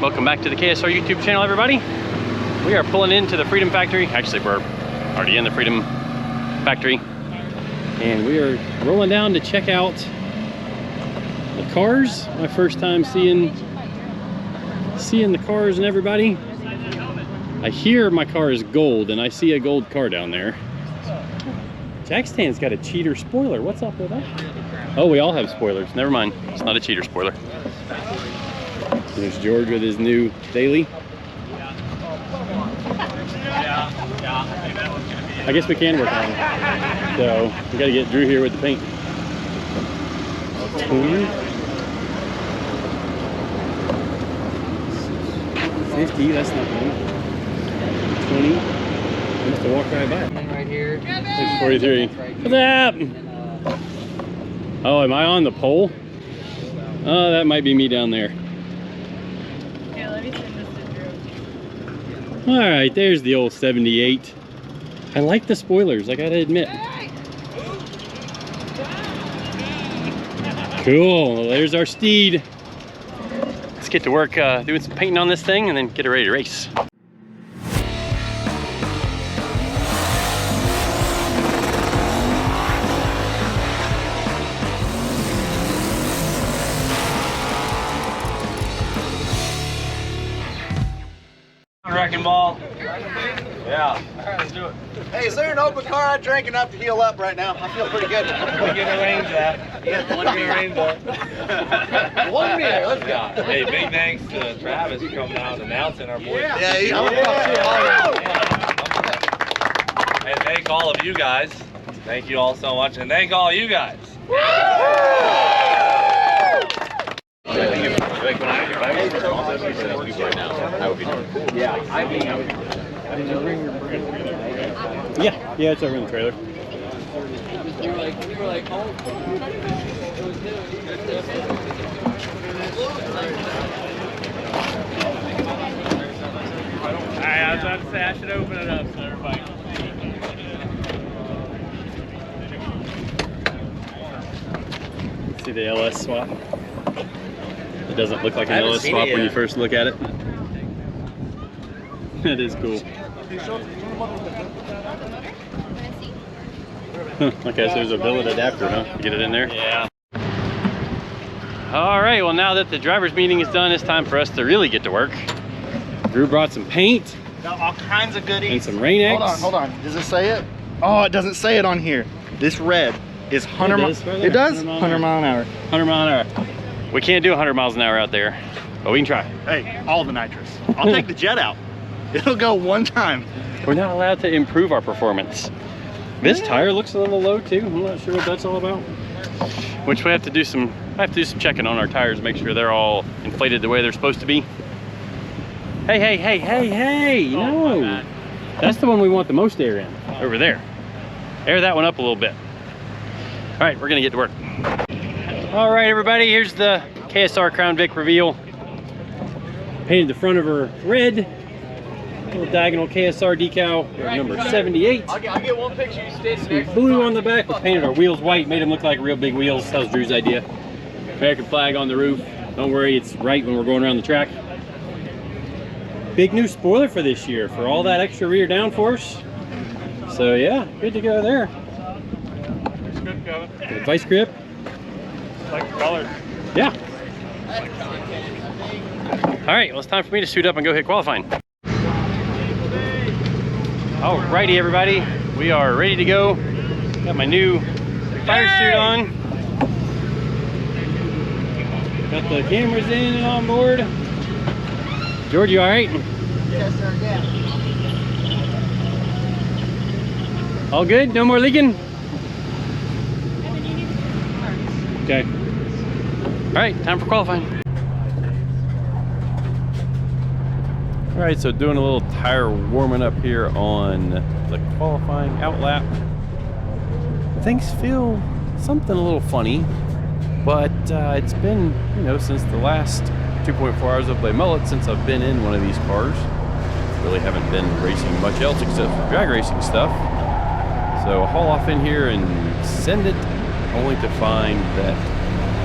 Welcome back to the KSR YouTube channel, everybody. We are pulling into the Freedom Factory. Actually, we're already in the Freedom Factory. And we are rolling down to check out the cars. My first time seeing the cars and everybody. I hear my car is gold and I see a gold car down there. Jackstan's got a cheater spoiler. What's up with that? Oh, we all have spoilers. Never mind. It's not a cheater spoiler. There's George with his new daily. I guess we can work on it. So we got to get Drew here with the paint. 50, that's not good. 20. I must have walked right by. Right here. It's 43. What's up? Oh, am I on the pole? Oh, that might be me down there. Yeah, let me send this to Drew. All right, there's the old 78. I like the spoilers, I gotta admit. Cool, well, there's our steed. Let's get to work doing some painting on this thing and then get it ready to race. Wrecking ball. Yeah. All right, let's do it. Hey, is there an open car? I drank enough to heal up right now. I feel pretty good. We can arrange that. Yeah, We can arrange that. 1 beer, let's go. Hey, big thanks to Travis for coming out and announcing our boys. Yeah, And thank all of you guys. Thank you all so much, and thank all you guys. Yeah, it's over in the trailer. Alright, I was about to say I should open it up so everybody can see. See the LS swap? It doesn't look like an LS swap when you first look at it. That is cool. Okay, so there's a billet adapter, huh? You get it in there? Yeah. All right, well, now that the driver's meeting is done, it's time for us to really get to work. Drew brought some paint. Got all kinds of goodies. And some Rain-X. Hold on. Does it say it? Oh, it doesn't say it on here. This red is 100 miles. It does? 100 mile an hour. 100 mile an hour. We can't do 100 miles an hour out there, but we can try. Hey, all the nitrous. I'll take the jet out. It'll go one time. We're not allowed to improve our performance. This tire looks a little low too. I'm not sure what that's all about. Which we have to do some, I have to do some checking on our tires, make sure they're all inflated the way they're supposed to be. Hey, no. That's the one we want the most air in, over there. Air that one up a little bit. All right, we're gonna get to work. All right, everybody, here's the KSR Crown Vic reveal. Painted the front of her red. Little diagonal KSR decal, number 78. I'll get one picture. You stay Some blue on the back. We painted our wheels white, made them look like real big wheels. That was Drew's idea. American flag on the roof. Don't worry, it's right when we're going around the track. Big new spoiler for this year for all that extra rear downforce. So yeah, good to go there. It's good, Kevin. Good vice grip. Like the color. Yeah. All right, well, it's time for me to suit up and go hit qualifying. Alrighty, everybody, we are ready to go. Got my new fire suit on. Got the cameras in and on board. George, you all right? Yes, sir, yeah. All good? No more leaking? Okay. All right, time for qualifying. All right, so doing a little tire warming up here on the qualifying outlap. Things feel something a little funny, but it's been, you know, since the last 2.4 hours of Play Mullet since I've been in one of these cars. Really haven't been racing much else except for drag racing stuff. So haul off in here and send it, only to find that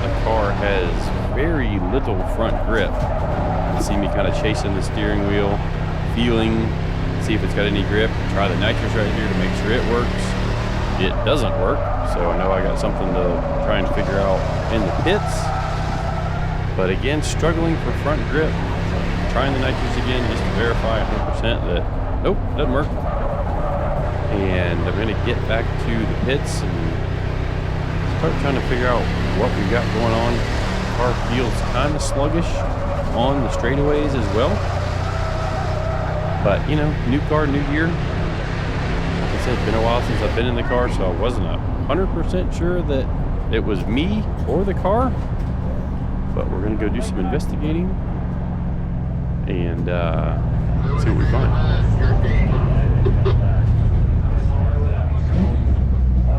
the car has very little front grip. can see me kind of chasing the steering wheel, feeling, see if it's got any grip. Try the nitrous right here to make sure it works. It doesn't work, so I know I got something to try and figure out in the pits. But again, struggling for front grip. Trying the nitrous again just to verify 100% that, nope, doesn't work. And I'm gonna get back to the pits and start trying to figure out what we've got going on. The car feels kind of sluggish on the straightaways as well. But you know, new car, new year. Like I said, it's been a while since I've been in the car, so I wasn't 100% sure that it was me or the car. But we're gonna go do some investigating and see what we find.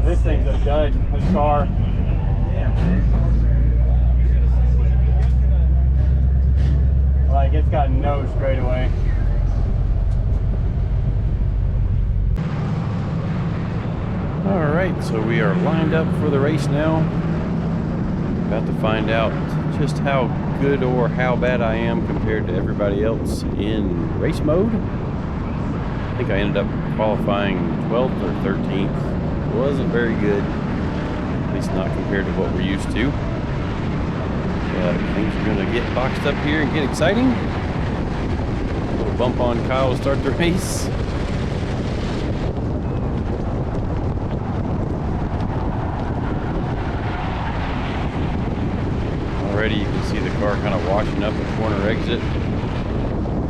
This thing's a dud, this car. Like, it's got no straightaway. Alright, so we are lined up for the race now. About to find out just how good or how bad I am compared to everybody else in race mode. I think I ended up qualifying 12th or 13th. Wasn't very good, at least not compared to what we're used to. But things are going to get boxed up here and get exciting. A little bump on Kyle to start the race. Already you can see the car kind of washing up the corner exit.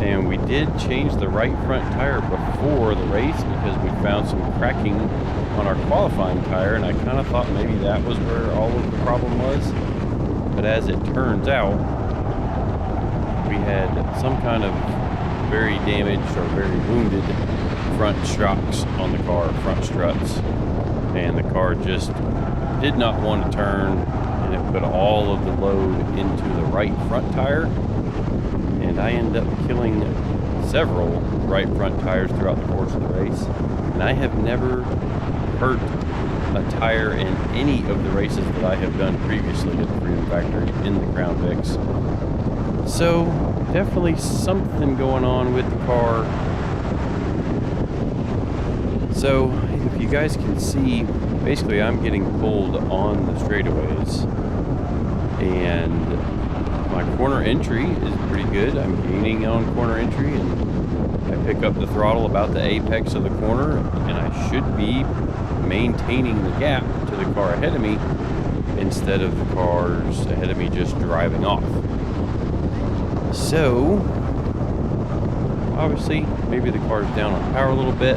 And we did change the right front tire before the race because we found some cracking on our qualifying tire, and I kind of thought maybe that was where all of the problem was. But as it turns out, we had some kind of very damaged or very wounded front shocks on the car, front struts. And the car just did not want to turn, and it put all of the load into the right front tire. And I ended up killing several right front tires throughout the course of the race. And I have never hurt a tire in any of the races that I have done previously at the Freedom Factory in the Crown Vics. So definitely something going on with the car. So if you guys can see, basically I'm getting pulled on the straightaways, and my corner entry is pretty good. I'm gaining on corner entry, and I pick up the throttle about the apex of the corner, and I should be maintaining the gap to the car ahead of me instead of the cars ahead of me just driving off. So obviously maybe the car's down on power a little bit.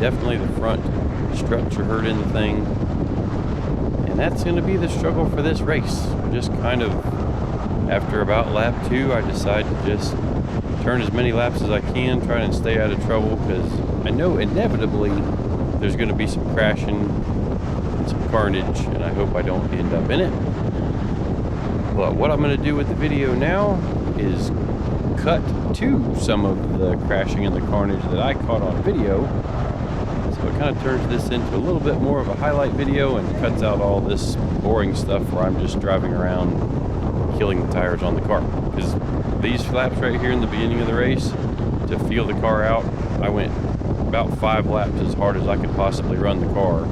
Definitely the front struts are hurt in the thing, and that's going to be the struggle for this race. Just kind of after about lap 2, I decide to just turn as many laps as I can, try and stay out of trouble, because I know inevitably there's going to be some crashing and some carnage, and I hope I don't end up in it. But what I'm going to do with the video now is cut to some of the crashing and the carnage that I caught on video. So it kind of turns this into a little bit more of a highlight video and cuts out all this boring stuff where I'm just driving around killing the tires on the car. Because these laps right here in the beginning of the race, to feel the car out, I went about 5 laps as hard as I could possibly run the car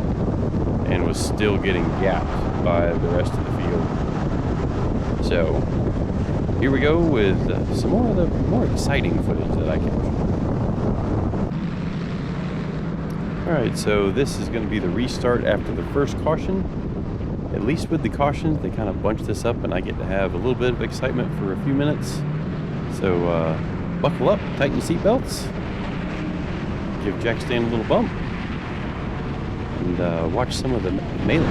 and was still getting gapped by the rest of the field. So here we go with some more of the more exciting footage that I captured. Alright, so this is going to be the restart after the first caution. At least with the cautions, they kind of bunch this up and I get to have a little bit of excitement for a few minutes. So buckle up, tighten your seatbelts, give Jack Stan a little bump, and watch some of the melee.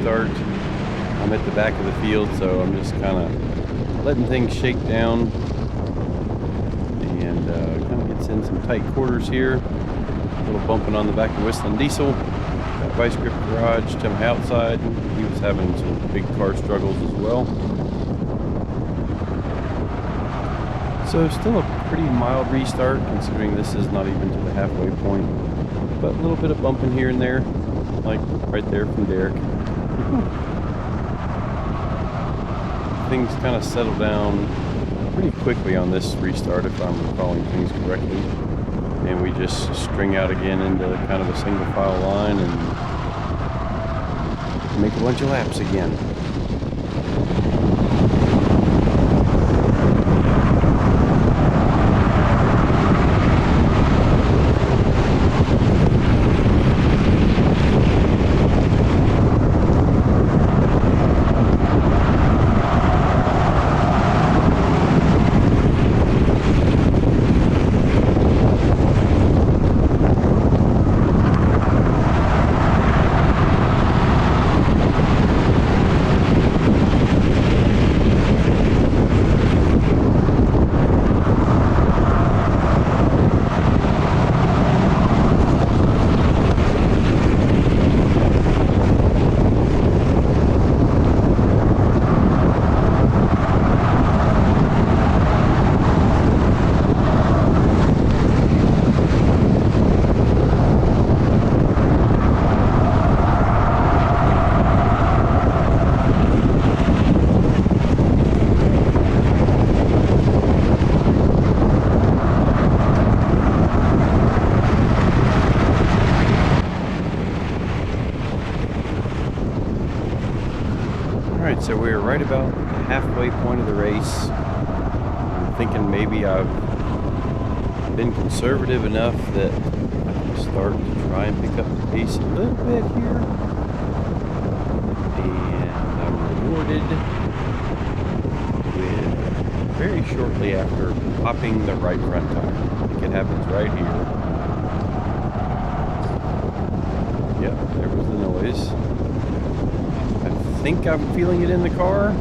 restart. I'm at the back of the field, so I'm just kind of letting things shake down, and kind of gets in some tight quarters here. A little bumping on the back of Whistling Diesel. Got Vice Grip Garage to my outside. He was having some big car struggles as well. So still a pretty mild restart, considering this is not even to the halfway point. But a little bit of bumping here and there, like right there from Derek. Things kind of settle down pretty quickly on this restart, if I'm recalling things correctly. And we just string out again into kind of a single file line and make a bunch of laps again. Alright, so we're right about the halfway point of the race. I'm thinking maybe I've been conservative enough that I can start to try and pick up the pace a little bit here. And I'm rewarded with very shortly after popping the right front tire. I think it happens right here. Yep, there was the noise. I think I'm feeling it in the car.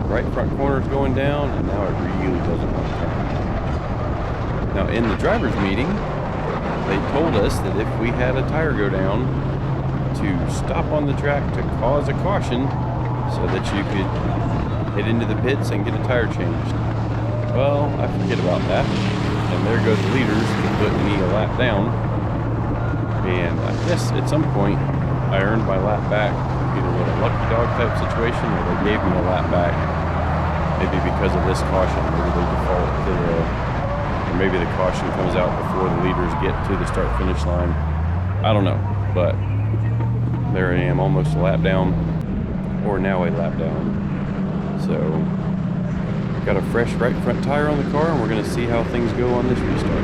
Right front corner is going down, and now it really doesn't want to turn. Now, in the driver's meeting, they told us that if we had a tire go down, to stop on the track to cause a caution so that you could head into the pits and get a tire changed. Well, I forget about that. And there goes the leaders to put me a lap down. And I guess at some point, I earned my lap back. Either with a lucky dog type situation, or they gave me a lap back. Maybe because of this caution, maybe they default to the, or maybe the caution comes out before the leaders get to the start-finish line. I don't know, but there I am, almost a lap down, or now a lap down. So, got a fresh right front tire on the car, and we're going to see how things go on this restart.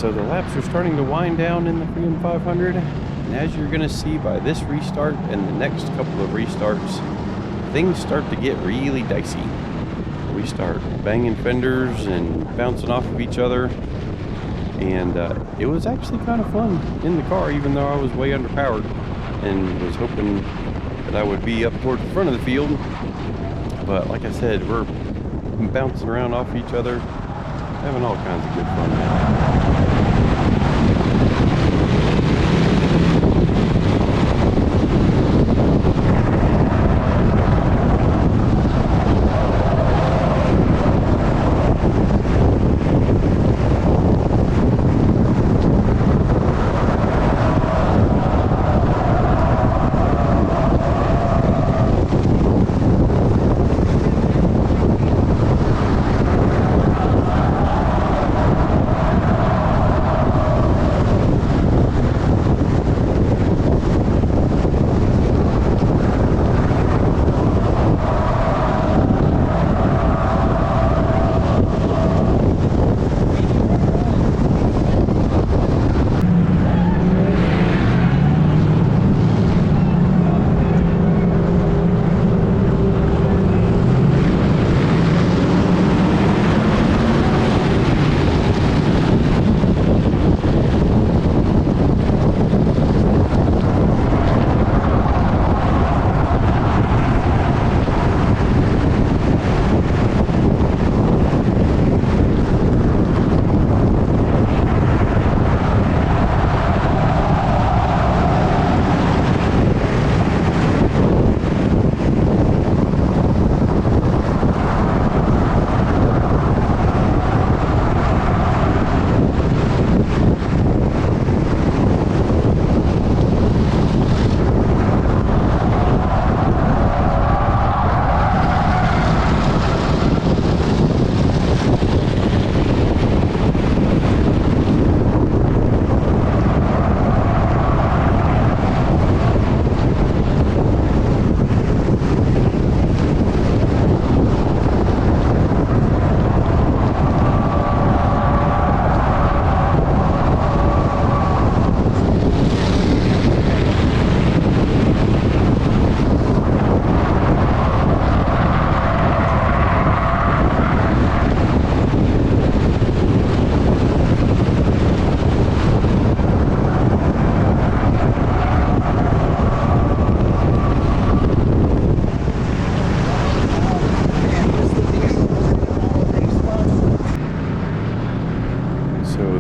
So the laps are starting to wind down in the Freedom 500, and as you're going to see by this restart and the next couple of restarts, things start to get really dicey. We start banging fenders and bouncing off of each other, and it was actually kind of fun in the car, even though I was way underpowered and was hoping that I would be up toward the front of the field. But like I said, we're bouncing around off each other, having all kinds of good fun now.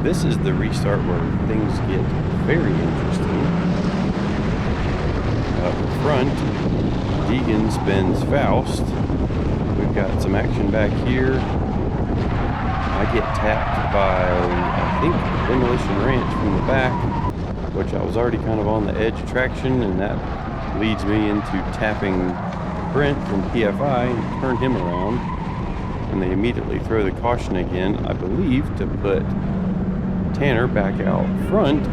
This is the restart where things get very interesting. Up front, Deegan spins Faust. We've got some action back here. I get tapped by, I think, Demolition Ranch from the back, which I was already kind of on the edge of traction, and that leads me into tapping Brent from PFI and turn him around. And they immediately throw the caution again, I believe, to put Tanner back out front.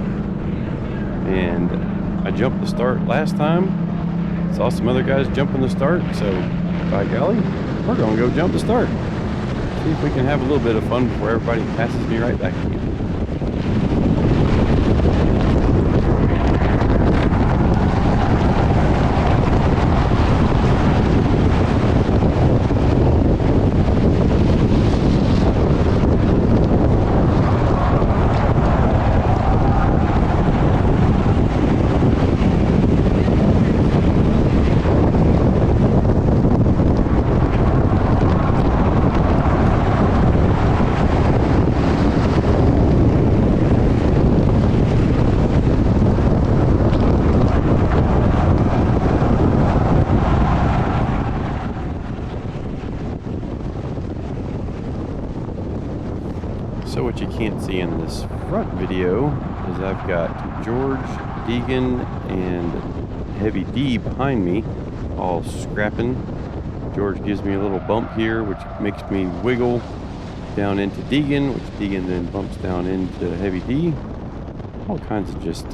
And I jumped the start last time, saw some other guys jumping the start, so by golly, we're gonna go jump the start, see if we can have a little bit of fun before everybody passes me right back again. So what you can't see in this front video is I've got George, Deegan, and Heavy D behind me, all scrapping. George gives me a little bump here, which makes me wiggle down into Deegan, which Deegan then bumps down into Heavy D. All kinds of just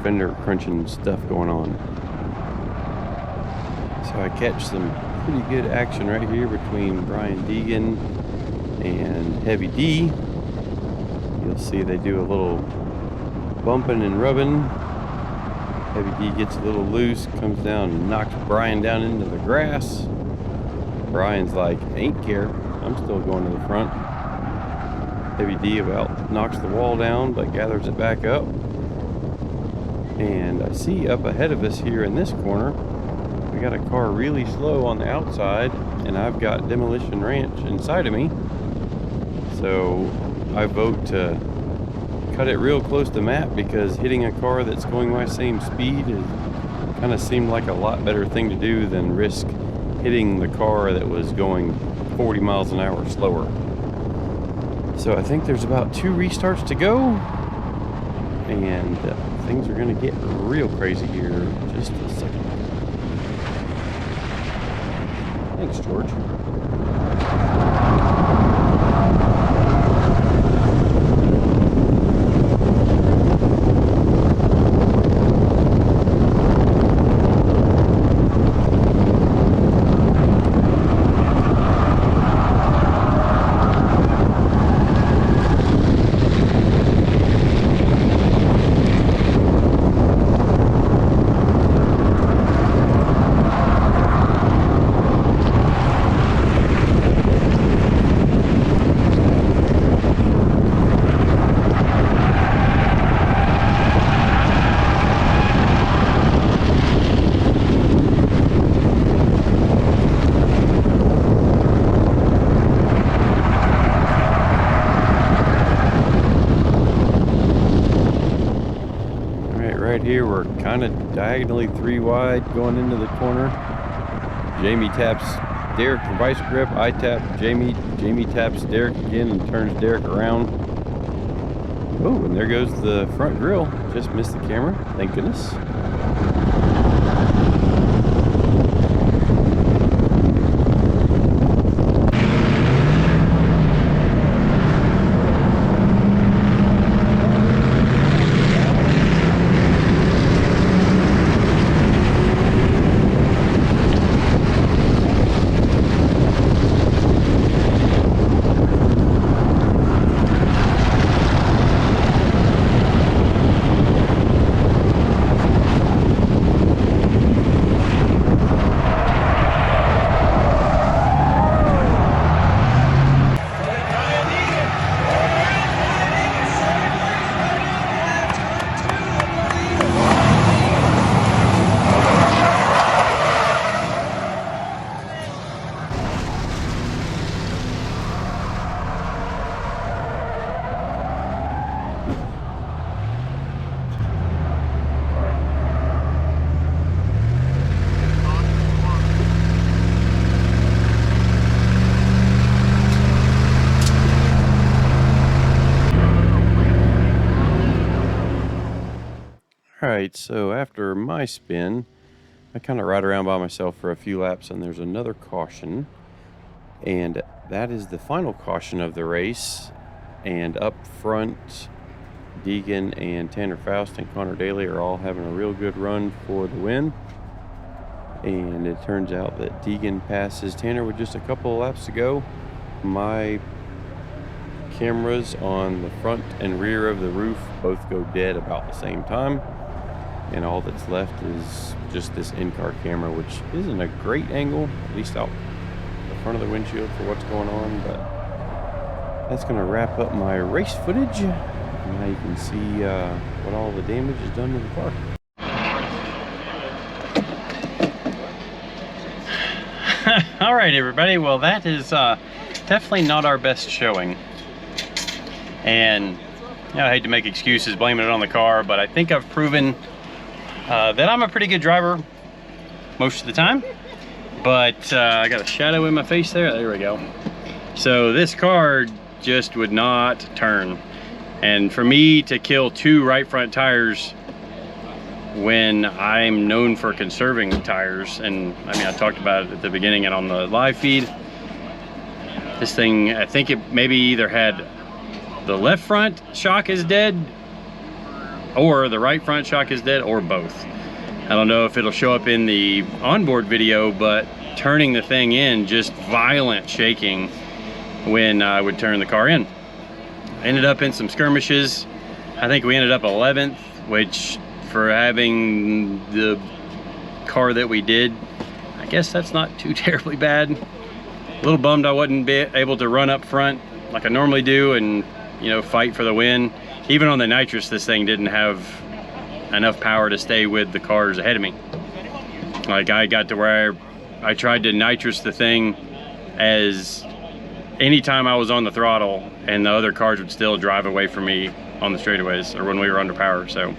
fender crunching stuff going on. So I catch some pretty good action right here between Brian Deegan and Heavy D, You'll see they do a little bumping and rubbing. Heavy D gets a little loose, comes down and knocks Brian down into the grass. Brian's like, ain't care, I'm still going to the front. Heavy D about knocks the wall down, but gathers it back up. And I see up ahead of us here in this corner, we got a car really slow on the outside, and I've got Demolition Ranch inside of me. So I vote to cut it real close to Matt, because hitting a car that's going my same speed is kind of seemed like a lot better thing to do than risk hitting the car that was going 40 miles an hour slower. So I think there's about 2 restarts to go, and things are going to get real crazy here in just a second. Thanks, George. Here we're kind of diagonally 3 wide going into the corner. Jamie taps Derek for vice grip. I tap Jamie. Jamie taps Derek again and turns Derek around. Oh, and there goes the front grille. Just missed the camera. Thank goodness. Alright, so after my spin, I kind of ride around by myself for a few laps, and there's another caution. And that is the final caution of the race. And up front, Deegan and Tanner Faust and Connor Daly are all having a real good run for the win. And it turns out that Deegan passes Tanner with just a couple of laps to go. My cameras on the front and rear of the roof both go dead about the same time. And all that's left is just this in-car camera, which isn't a great angle, at least out the front of the windshield for what's going on, but that's going to wrap up my race footage. Now you can see what all the damage is done to the car. All right, everybody. Well, that is definitely not our best showing. And I hate to make excuses blaming it on the car, but I think I've proven that I'm a pretty good driver most of the time. But I got a shadow in my face there. There we go. So this car just would not turn. And for me to kill 2 right front tires when I'm known for conserving tires, and I mean, I talked about it at the beginning and on the live feed, this thing, I think it maybe either had the left front shock is dead, or the right front shock is dead, or both. I don't know if it'll show up in the onboard video, but turning the thing in, just violent shaking when I would turn the car in. ended up in some skirmishes. I think we ended up 11th, which for having the car that we did, I guess that's not too terribly bad. A little bummed I wasn't able to run up front like I normally do and, you know, fight for the win. Even on the nitrous, this thing didn't have enough power to stay with the cars ahead of me. Like, I got to where I tried to nitrous the thing as anytime I was on the throttle, and the other cars would still drive away from me on the straightaways or when we were under power. So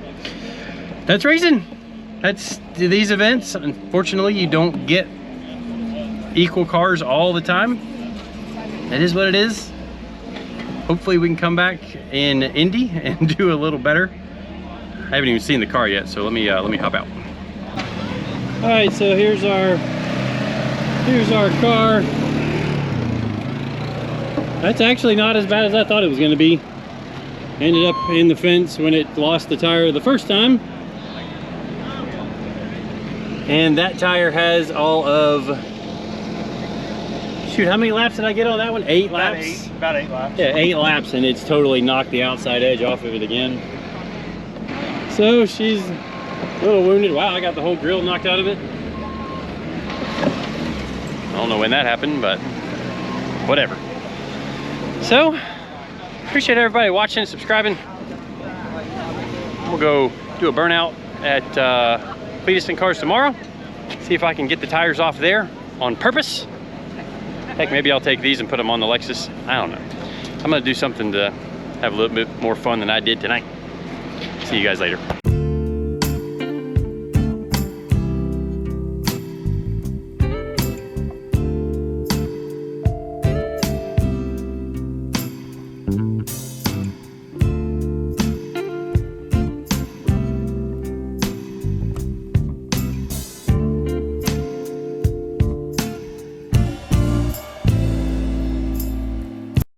that's racing. That's these events. Unfortunately, you don't get equal cars all the time. It is what it is. Hopefully we can come back in Indy and do a little better. I haven't even seen the car yet, so let me hop out. All right, so here's our car. That's actually not as bad as I thought it was going to be. Ended up in the fence when it lost the tire the first time. And that tire has all of, shoot, how many laps did I get on that one? 8 laps? About 8 laps. Yeah, 8 laps, and it's totally knocked the outside edge off of it again. So she's a little wounded. Wow, I got the whole grill knocked out of it. I don't know when that happened, but whatever. So, appreciate everybody watching and subscribing. We'll go do a burnout at Cleetuston Cars tomorrow. See if I can get the tires off there on purpose. Heck, maybe I'll take these and put them on the Lexus. I don't know. I'm gonna do something to have a little bit more fun than I did tonight. See you guys later.